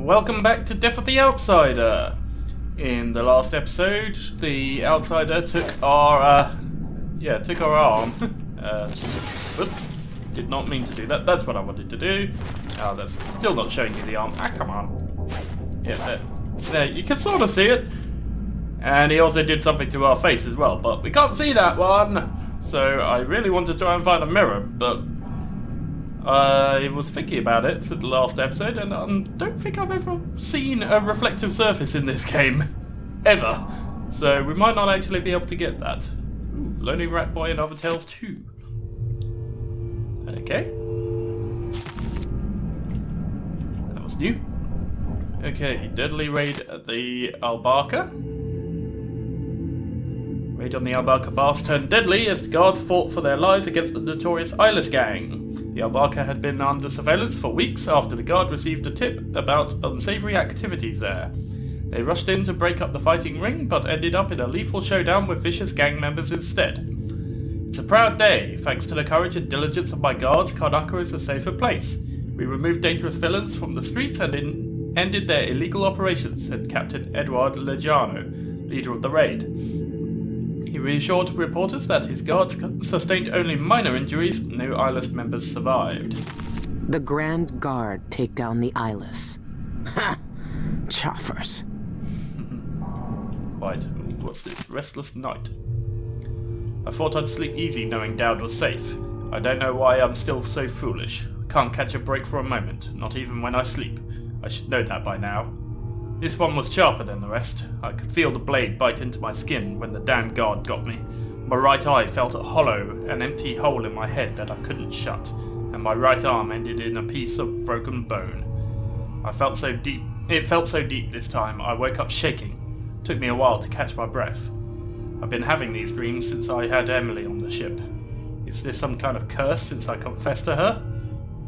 welcome back to Death of the Outsider. In the last episode, the Outsider took our arm. Whoops, did not mean to do that. That's what I wanted to do. Oh, that's still not showing you the arm. Ah, come on. Yeah, there, you can sort of see it. And he also did something to our face as well, but we can't see that one. So I really want to try and find a mirror, but I was thinking about it for the last episode, and I don't think I've ever seen a reflective surface in this game. Ever. So we might not actually be able to get that. Ooh, Lonely Rat Boy and Other Tales 2. Okay. That was new. Okay, deadly raid at the Albarca. Raid on the Albarca Baths turned deadly as the guards fought for their lives against the notorious Eyeless Gang. The Albarca had been under surveillance for weeks after the guard received a tip about unsavory activities there. They rushed in to break up the fighting ring, but ended up in a lethal showdown with vicious gang members instead. It's a proud day. Thanks to the courage and diligence of my guards, Karnaca is a safer place. We removed dangerous villains from the streets and ended their illegal operations, said Captain Edward Lejano, leader of the raid. He reassured reporters that his guards sustained only minor injuries. No Eyeless members survived. The Grand Guard take down the Eyeless. Ha! Choffers. Quite. What's this? Restless night. I thought I'd sleep easy knowing Daud was safe. I don't know why I'm still so foolish. Can't catch a break for a moment, not even when I sleep. I should know that by now. This one was sharper than the rest. I could feel the blade bite into my skin when the damn guard got me. My right eye felt hollow, an empty hole in my head that I couldn't shut, and my right arm ended in a piece of broken bone. It felt so deep this time, I woke up shaking. It took me a while to catch my breath. I've been having these dreams since I had Emily on the ship. Is this some kind of curse since I confessed to her?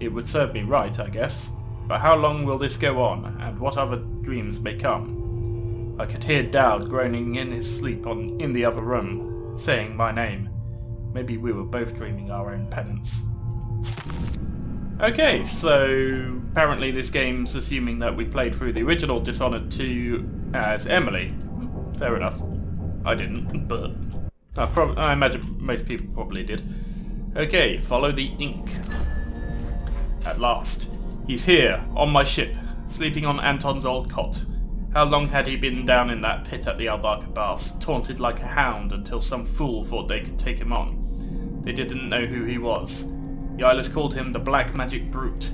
It would serve me right, I guess. But how long will this go on, and what other dreams may come? I could hear Daud groaning in his sleep in the other room, saying my name. Maybe we were both dreaming our own penance. Okay, so apparently this game's assuming that we played through the original Dishonored 2 as Emily. Fair enough. I didn't, but I imagine most people probably did. Okay, follow the ink. At last. He's here, on my ship, sleeping on Anton's old cot. How long had he been down in that pit at the Albarca Baths, taunted like a hound until some fool thought they could take him on? They didn't know who he was. The Eyeless called him the Black Magic Brute.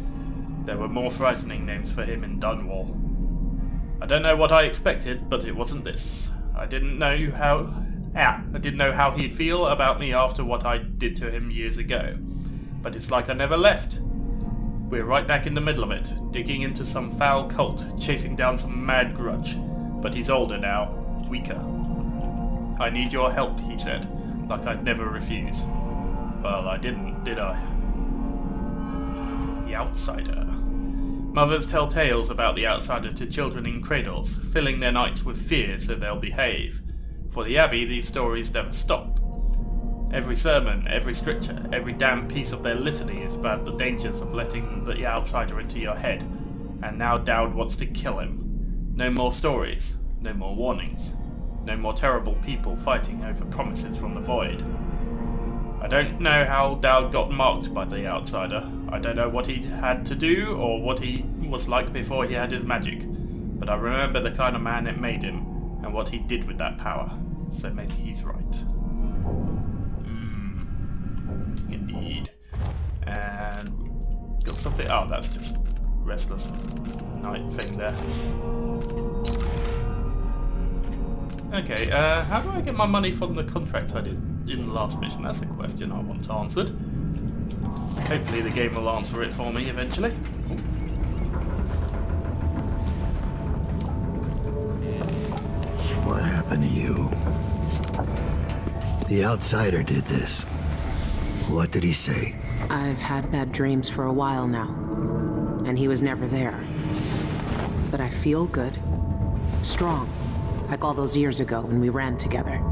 There were more frightening names for him in Dunwall. I don't know what I expected, but it wasn't this. I didn't know how he'd feel about me after what I did to him years ago. But it's like I never left. We're right back in the middle of it, digging into some foul cult, chasing down some mad grudge. But he's older now, weaker. I need your help, he said, like I'd never refuse. Well, I didn't, did I? The Outsider. Mothers tell tales about the Outsider to children in cradles, filling their nights with fear so they'll behave. For the Abbey, these stories never stop. Every sermon, every scripture, every damn piece of their litany is about the dangers of letting the Outsider into your head. And now Daud wants to kill him. No more stories, no more warnings, no more terrible people fighting over promises from the void. I don't know how Daud got marked by the Outsider. I don't know what he had to do or what he was like before he had his magic. But I remember the kind of man it made him and what he did with that power. So maybe he's right. Indeed. And got something. Oh, that's just restless night thing there. Okay, how do I get my money from the contracts I did in the last mission? That's a question I want answered. Hopefully the game will answer it for me eventually. What happened to you? The Outsider did this. What did he say? I've had bad dreams for a while now, and he was never there. But I feel good. Strong. Like all those years ago when we ran together.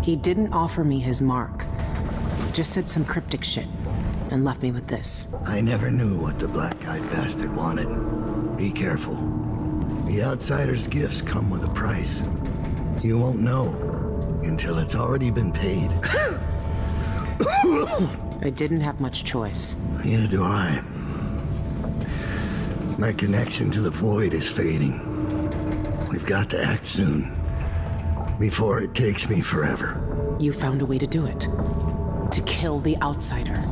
He didn't offer me his mark. Just said some cryptic shit, and left me with this. I never knew what the black-eyed bastard wanted. Be careful. The outsider's gifts come with a price. You won't know until it's already been paid. I didn't have much choice. Neither do I. My connection to the void is fading. We've got to act soon, before it takes me forever. You found a way to do it. To kill the outsider.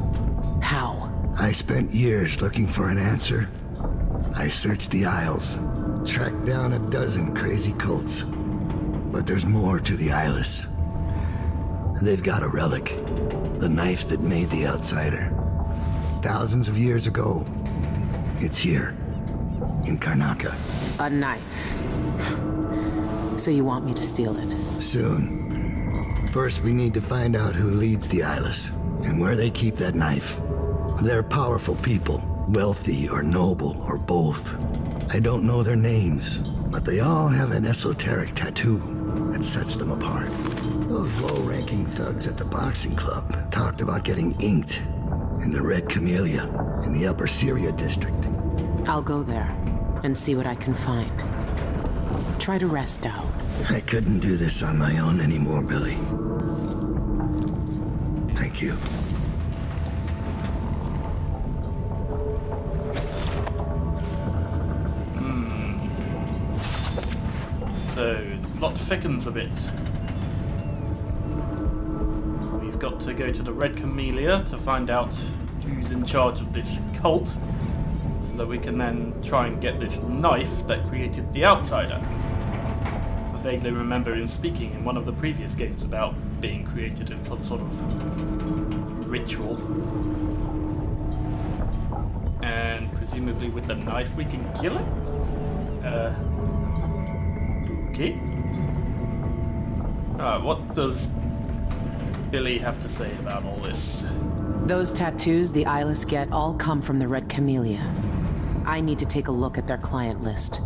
How? I spent years looking for an answer. I searched the Isles, tracked down a dozen crazy cults. But there's more to the Eyeless. They've got a relic, the knife that made the outsider. Thousands of years ago, it's here, in Karnaca. A knife. So you want me to steal it? Soon. First, we need to find out who leads the Eyeless, and where they keep that knife. They're powerful people, wealthy or noble or both. I don't know their names, but they all have an esoteric tattoo that sets them apart. Those low-ranking thugs at the boxing club talked about getting inked in the Red Camellia in the Upper Syria district. I'll go there and see what I can find. Try to rest out. I couldn't do this on my own anymore, Billy. Thank you. So, plot thickens a bit. We've got to go to the Red Camellia to find out who's in charge of this cult, so that we can then try and get this knife that created the outsider. I vaguely remember him speaking in one of the previous games about being created in some sort of ritual. And presumably with the knife we can kill him? Okay. What does Billy have to say about all this? Those tattoos the Eyeless get all come from the Red Camellia. I need to take a look at their client list.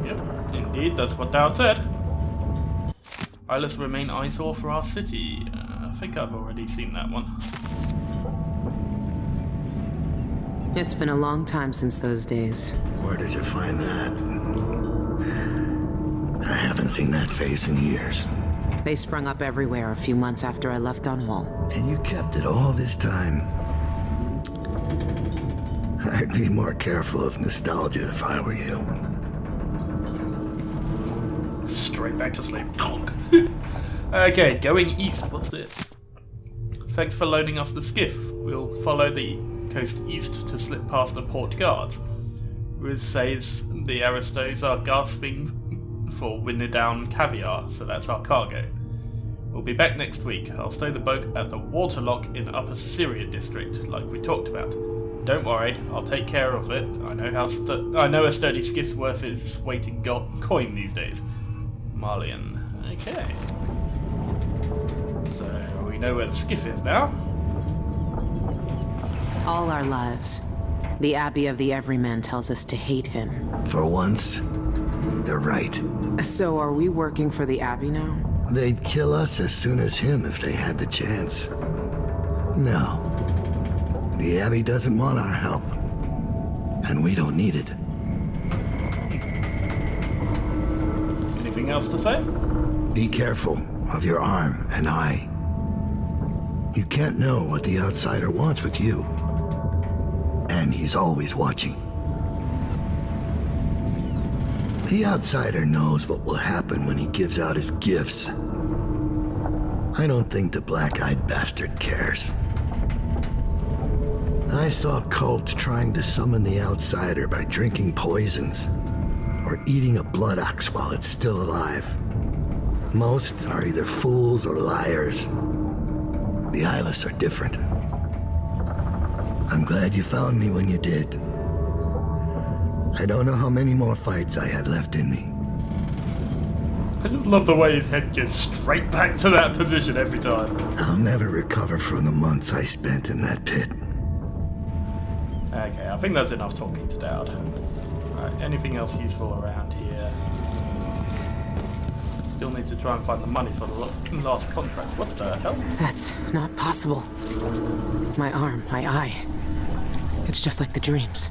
Yep, indeed, that's what Daud said. Eyeless remain eyesore for our city. I think I've already seen that one. It's been a long time since those days. Where did you find that? I haven't seen that face in years. They sprung up everywhere a few months after I left Dunwall. And you kept it all this time. I'd be more careful of nostalgia if I were you. Straight back to sleep. Conk. Okay, going east. What's this? Thanks for loaning us the skiff. We'll follow the coast east to slip past the port guards. Riz says the aristos are gasping for winded down caviar, so that's our cargo. We'll be back next week. I'll stow the boat at the waterlock in Upper Syria district, like we talked about. Don't worry, I'll take care of it. I know a sturdy skiff's worth its weight in coin these days. Marlian. Okay. So we know where the skiff is now. All our lives, the Abbey of the Everyman tells us to hate him. For once, they're right. So are we working for the Abbey now? They'd kill us as soon as him if they had the chance. No. The Abbey doesn't want our help. And we don't need it. Anything else to say? Be careful of your arm and eye. You can't know what the outsider wants with you. And he's always watching. The outsider knows what will happen when he gives out his gifts. I don't think the black-eyed bastard cares. I saw cults trying to summon the outsider by drinking poisons or eating a blood ox while it's still alive. Most are either fools or liars. The Eyeless are different. I'm glad you found me when you did. I don't know how many more fights I had left in me. I just love the way his head gets straight back to that position every time. I'll never recover from the months I spent in that pit. Okay, I think that's enough talking to Daud. Right, anything else useful around here? Still need to try and find the money for the last contract. What the hell? That's not possible. My arm, my eye. It's just like the dreams.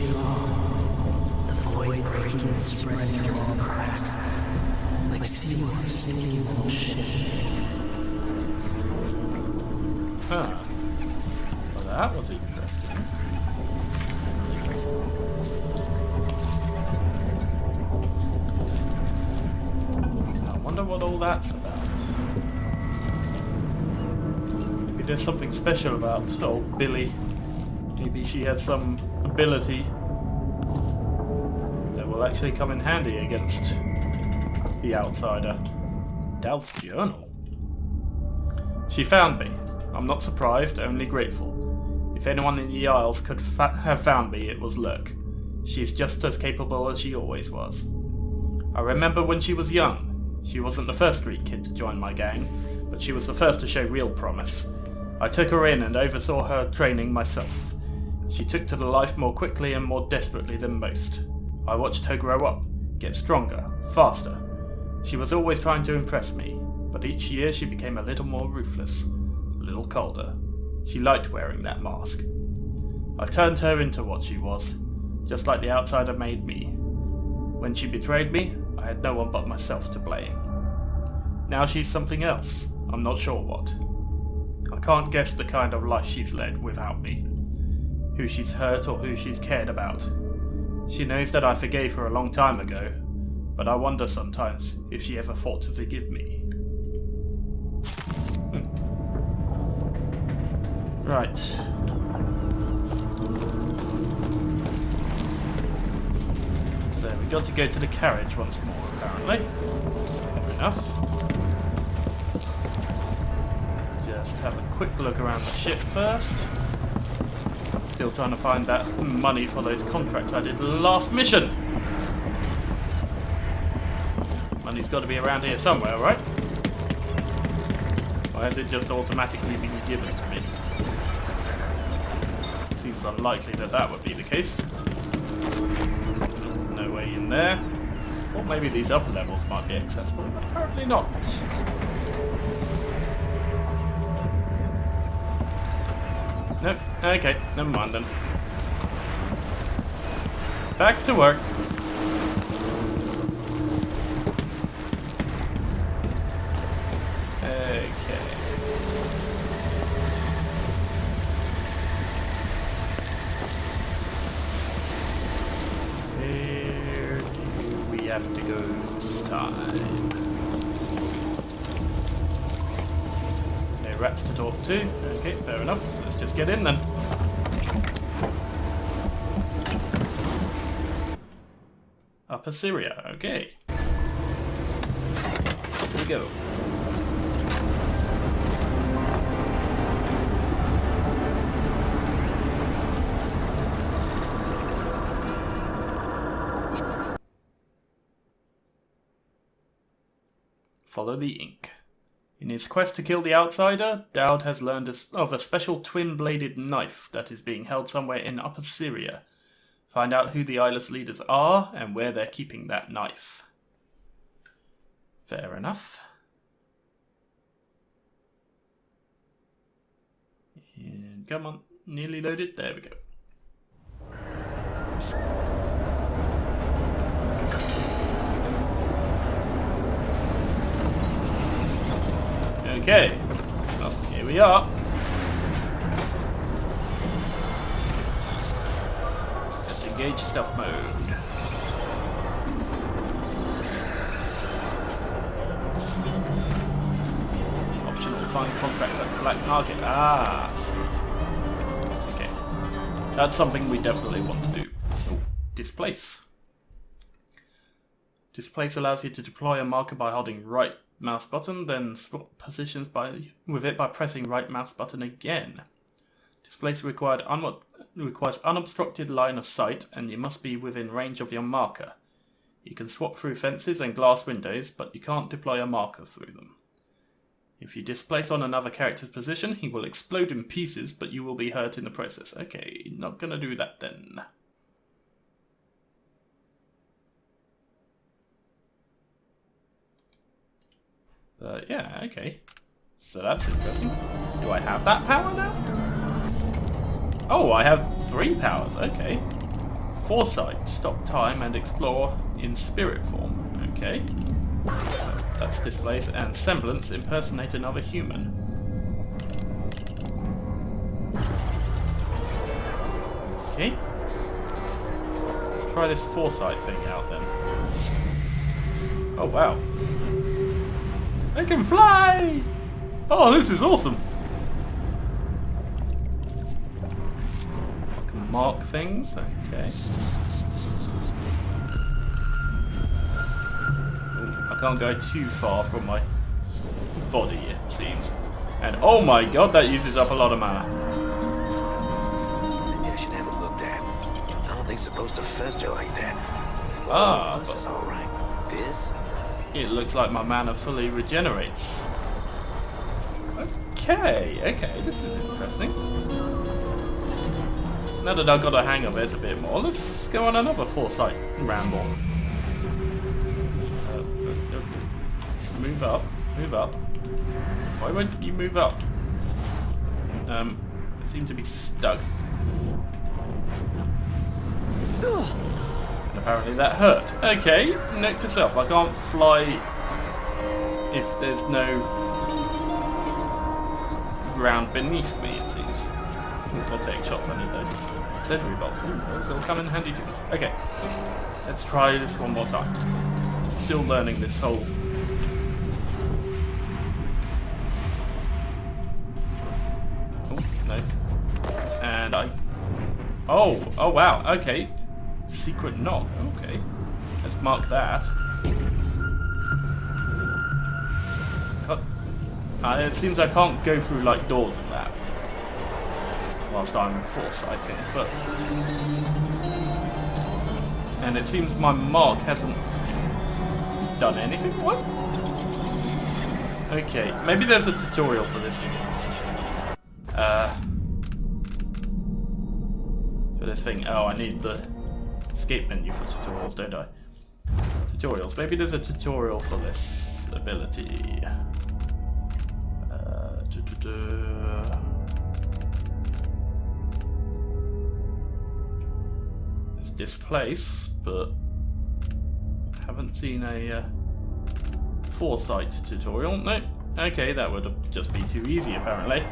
squeezing on, the void breaking and spreading through all the cracks, like seawater sinking the whole ship. Huh. Well, that was interesting. I wonder what all that's about. Maybe there's something special about old Billy. Maybe she has some ability that will actually come in handy against the outsider. Daud's journal. She found me. I'm not surprised, only grateful. If anyone in the Isles could have found me, it was Lurk. She's just as capable as she always was. I remember when she was young. She wasn't the first street kid to join my gang, but she was the first to show real promise. I took her in and oversaw her training myself. She took to the life more quickly and more desperately than most. I watched her grow up, get stronger, faster. She was always trying to impress me, but each year she became a little more ruthless, a little colder. She liked wearing that mask. I turned her into what she was, just like the outsider made me. When she betrayed me, I had no one but myself to blame. Now she's something else. I'm not sure what. I can't guess the kind of life she's led without me. Who she's hurt or who she's cared about. She knows that I forgave her a long time ago, but I wonder sometimes if she ever thought to forgive me. Right. So we got to go to the carriage once more, apparently. Fair enough. Just have a quick look around the ship first. Still trying to find that money for those contracts I did last mission. Money's got to be around here somewhere, right? Or has it just automatically been given to me? Seems unlikely that that would be the case. No way in there. Or maybe these upper levels might be accessible, but apparently not. Nope. Okay, never mind then. Back to work. Okay. Where do we have to go this time? No rats to talk to. Okay, fair enough. Let's just get in then. Upper Syria, okay. Off we go. Follow the ink. In his quest to kill the outsider, Daud has learned of a special twin-bladed knife that is being held somewhere in Upper Syria. Find out who the eyeless leaders are and where they're keeping that knife. Fair enough. And come on, nearly loaded. There we go. Okay, well, here we are. Let's engage stealth mode. Optional find contracts at the black market. Ah, sweet. Okay, that's something we definitely want to do. Oh, displace. Displace allows you to deploy a marker by holding right mouse button, then swap positions with it by pressing right mouse button again. Displace requires unobstructed line of sight, and you must be within range of your marker. You can swap through fences and glass windows, but you can't deploy a marker through them. If you displace on another character's position, he will explode in pieces, but you will be hurt in the process. Okay, not gonna do that then. But yeah, okay. So that's interesting. Do I have that power now? Oh, I have 3 powers. Okay. Foresight. Stop time and explore in spirit form. Okay. That's displace and semblance. Impersonate another human. Okay. Let's try this Foresight thing out then. Oh wow. I can fly! Oh, this is awesome! I can mark things, okay. Ooh, I can't go too far from my body, it seems. And oh my god, that uses up a lot of mana. Maybe I should have it looked at. I don't think it's supposed to fester like that. Ah, this is alright. This? It looks like my mana fully regenerates. Okay, this is interesting. Now that I've got a hang of it a bit more, let's go on another Foresight ramble. Move up, move up. Why won't you move up? I seem to be stuck. And apparently that hurt. Okay, note to self, I can't fly if there's no ground beneath me, it seems. I'll take shots, I need those. Sentry bolts, those will come in handy too. Okay, let's try this one more time. Still learning this whole... Oh, no. And I... Oh wow, okay. Secret knock, okay. Let's mark that. It seems I can't go through like doors and that whilst I'm foresighting, but... And it seems my mark hasn't done anything. What? Okay, maybe there's a tutorial for this. For this thing. Oh, I need the escape menu for tutorials, don't I? Tutorials. Maybe there's a tutorial for this ability. There's displace, but haven't seen a foresight tutorial. No. Okay, that would just be too easy apparently.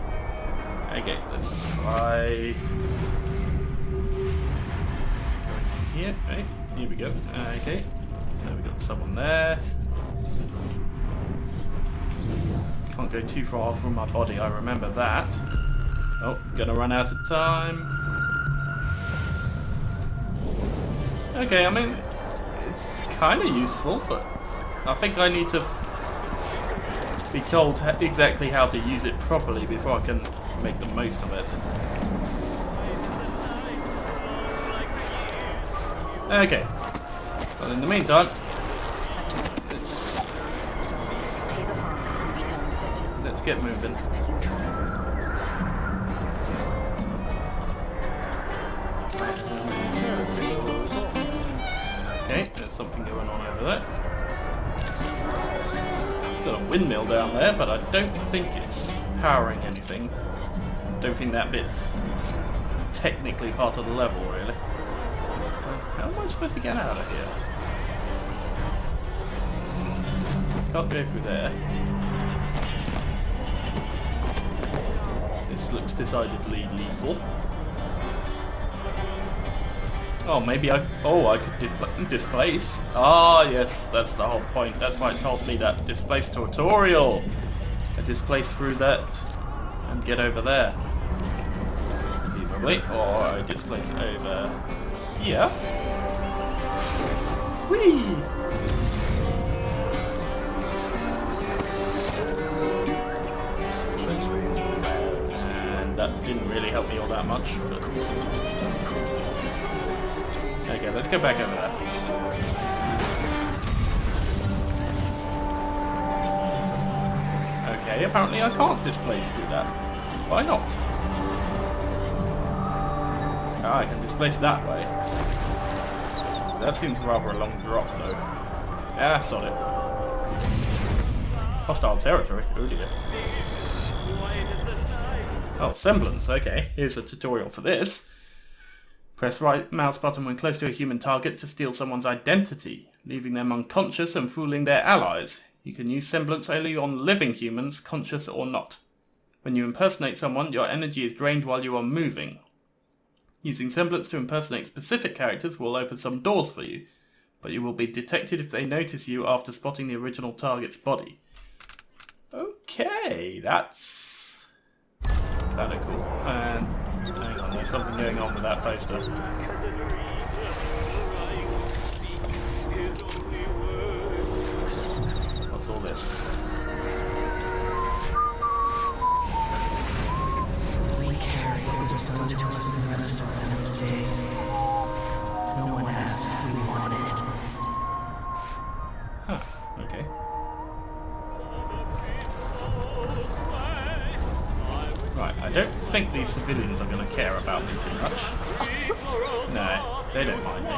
Okay, let's try going here. Right, here we go. Okay, so we got someone there. Can't go too far from my body, I remember that. Oh, gonna run out of time. Okay, I mean, it's kind of useful, but I think I need to be told exactly how to use it properly before I can make the most of it. Okay, but in the meantime, let's get moving. Okay, there's something going on over there. Got a windmill down there, but I don't think it's powering anything. Don't think that bit's technically part of the level, really. How am I supposed to get out of here? Can't go through there. This looks decidedly lethal. Oh, maybe I could displace. Ah, yes, that's the whole point. That's why it told me that displace tutorial. I displace through that and get over there. Presumably. Or I displace over here. Whee! And that didn't really help me all that much, but... Okay, let's go back over there. Okay, apparently I can't displace through that. Why not? Ah, I can displace that way. That seems rather a long drop, though. Yeah, sod it. Hostile territory. Oh dear. Oh, semblance. Okay, here's a tutorial for this. Press right mouse button when close to a human target to steal someone's identity, leaving them unconscious and fooling their allies. You can use semblance only on living humans, conscious or not. When you impersonate someone, your energy is drained while you are moving. Using semblance to impersonate specific characters will open some doors for you, but you will be detected if they notice you after spotting the original target's body. Okay, that's kind of cool. And hang on, there's something going on with that poster. What's all this? We carry what was done to us in the rest of our last days. No one asked if we wanted it. Huh, okay. Right, I don't think these civilians are going to care about me too much. No, they don't mind me.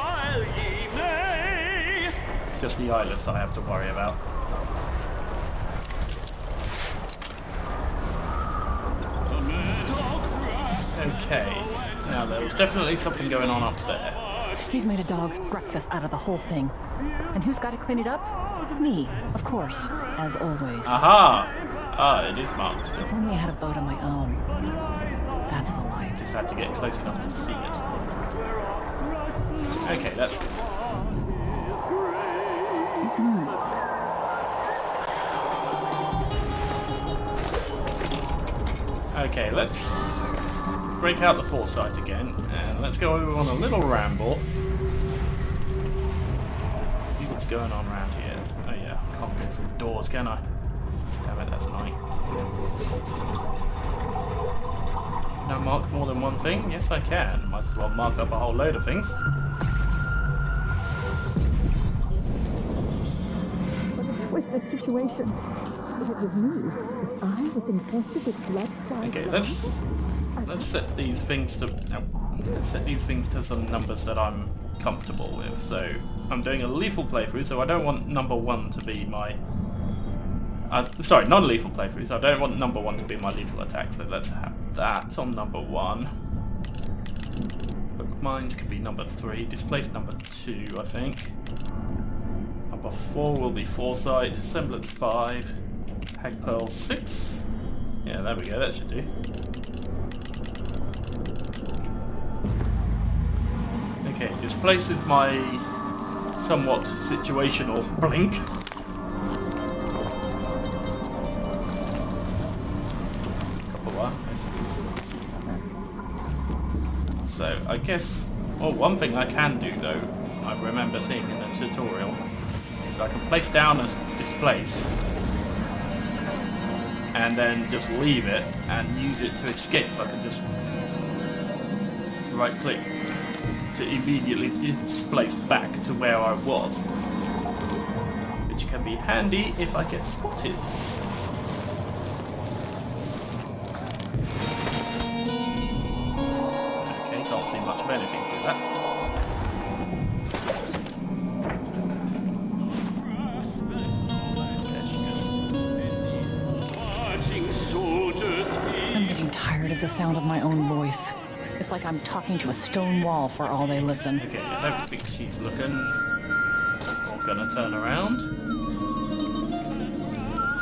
It's just the eyeless I have to worry about. Okay, now there was definitely something going on up there. He's made a dog's breakfast out of the whole thing. And who's got to clean it up? Me, of course, as always. Aha! Ah, it is marked still. If only I had a boat of my own. That's the life. Just had to get close enough to see it. Okay, that's good. Okay, let's break out the foresight again, and let's go over on a little ramble. See what's going on around here. Oh yeah, I can't go through doors, can I? Damn it, that's annoying. Can I mark more than one thing? Yes, I can. Might as well mark up a whole load of things. What's the situation? If it was me, if I was infested with blood. Okay, let's set these things to let's set these things to some numbers that I'm comfortable with. So I'm doing a lethal playthrough, so I don't want number 1 to be my sorry, non-lethal playthrough, so I don't want number 1 to be my lethal attack, so let's have that on number 1. Hook mines could be number 3, displace number 2, I think. Number 4 will be foresight, semblance 5, hag pearl 6. Yeah, there we go, that should do. Okay, displace is my somewhat situational blink. So I guess, well, one thing I can do though, I remember seeing in the tutorial, is I can place down a displace and then just leave it and use it to escape. I can just right click to immediately displace back to where I was, which can be handy if I get spotted. Can't see much of anything through that. I'm getting tired of the sound of my own voice. It's like I'm talking to a stone wall for all they listen. Okay, I don't think she's looking. I'm gonna turn around.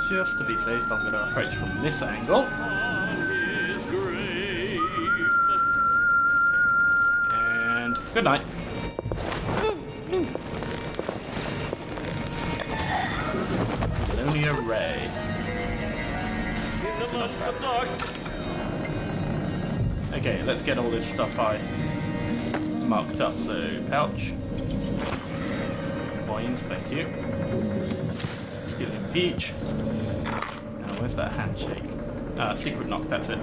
Just to be safe, I'm gonna approach from this angle. Good night. Colonia Ray. Okay, let's get all this stuff I marked up. So, pouch. Coins, thank you. Stealing peach. Now, where's that handshake? Secret knock, that's it.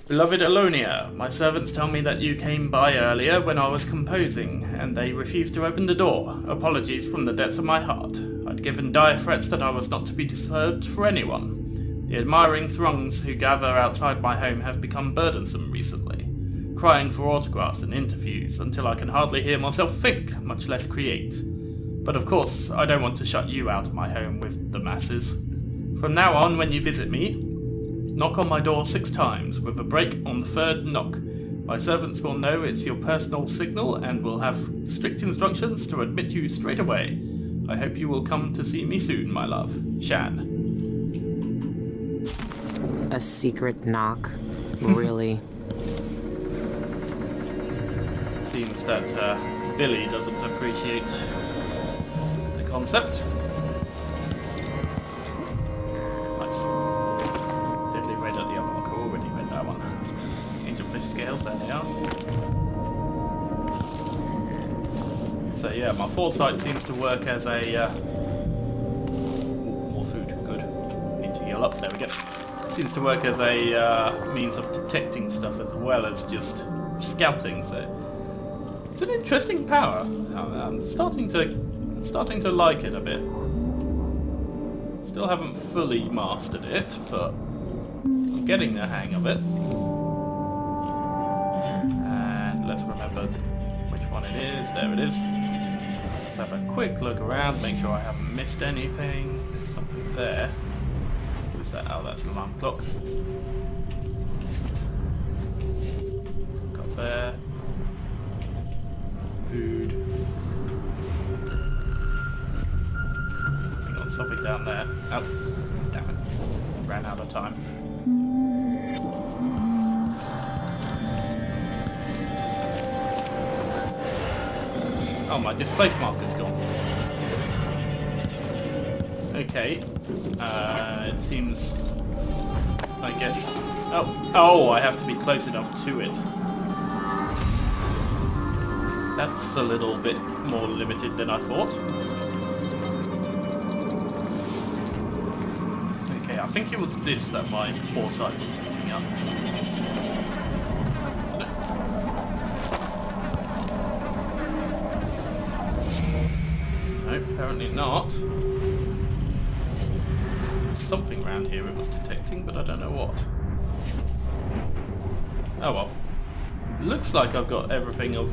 Beloved Alonia, my servants tell me that you came by earlier when I was composing, and they refused to open the door. Apologies from the depths of my heart. I'd given dire threats that I was not to be disturbed for anyone. The admiring throngs who gather outside my home have become burdensome recently, crying for autographs and interviews until I can hardly hear myself think, much less create. But of course, I don't want to shut you out of my home with the masses. From now on, when you visit me, knock on my door 6 times, with a break on the 3rd knock. My servants will know it's your personal signal and will have strict instructions to admit you straight away. I hope you will come to see me soon, my love. Shan. A secret knock? Really? Seems that Billy doesn't appreciate the concept. Nice. Deadly red at the upper mark. Already read that one. Angelfish scales, there they are. So yeah, my foresight seems to work as a... more food, good. Need to heal up, there we go. Seems to work as a means of detecting stuff as well as just scouting, so... It's an interesting power. I'm starting to like it a bit. Still haven't fully mastered it, but I'm getting the hang of it. And let's remember which one it is. There it is. Let's have a quick look around, make sure I haven't missed anything. There's something there. Who's that? Oh, that's the alarm clock. Got there. Food. Hang on, something down there. Oh, damn it. Ran out of time. Oh, my displace marker's gone. Okay. It seems... I guess... Oh, I have to be close enough to it. That's a little bit more limited than I thought. Okay, I think it was this that my foresight was picking up. No, apparently not. There's something around here it was detecting, but I don't know what. Oh well. Looks like I've got everything of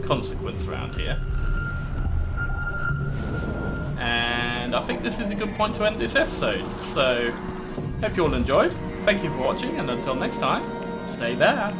consequence around here. And I think this is a good point to end this episode. So, hope you all enjoyed. Thank you for watching, and until next time, stay bad.